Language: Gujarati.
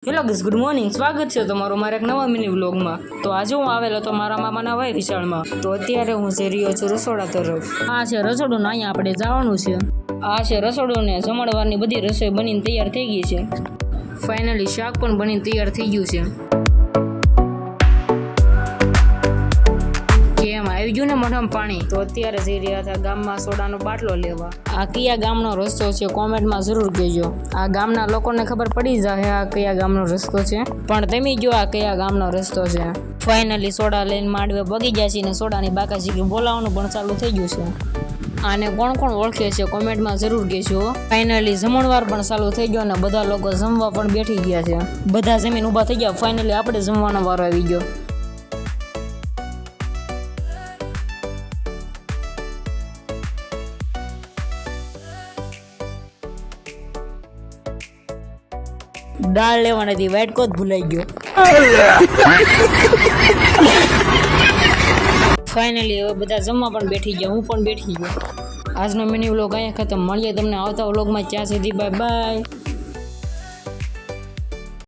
Hello guys, good morning. સ્વાગત છે તમારું મારા એક નવા મિની વ્લોગમાં. તો આજે હું આવેલો તો મારા મામાના ભાઈ વિશાળમાં. તો અત્યારે હું જઈ રહ્યો છું રસોડા તરફ. આ છે રસોડું ને અહીંયા આપણે જવાનું છે. આ છે રસોડું ને જમણવારની બધી રસોઈ બનીને તૈયાર થઈ ગઈ છે. ફાઇનલી શાક પણ બનીને તૈયાર થઈ ગયું છે. કેમ આવી ગયું ને મોઢામાં પાણી? તો અત્યારે જઈ રહ્યા હતા ગામમાં સોડાનો બાટલો લેવા. આ કયા ગામનો રસ્તો છે કોમેન્ટમાં જરૂર કહેજો. આ ગામના લોકોને ખબર પડી જાય આ કયા ગામનો રસ્તો છે, પણ તમે જો આ કયા ગામનો રસ્તો છે. ફાઇનલી સોડા લઈને માંડવે પગી ગયા છે ને સોડાની બાકાજીકી બોલાવવાનું પણ ચાલુ થઈ ગયું છે. આને કોણ કોણ ઓળખે છે કોમેન્ટમાં જરૂર કહેજો. ફાઇનલી જમણવાર પણ ચાલુ થઈ ગયો અને બધા લોકો જમવા પણ બેઠી ગયા છે. બધા જમીન ઊભા થઈ ગયા. ફાઇનલી આપણે જમવાનો વારો આવી ગયો. દાળ લેવાની હતી, વાટકો જ ભૂલાઈ ગયો. ફાઇનલી હવે બધા જમવા પણ બેઠી ગયા, હું પણ બેઠી ગયો. આજનો મિની વ્લોગ અહીંયા ખતમ. મળીએ તમને આવતા વ્લોગમાં. ત્યાં સુધી બાય બાય.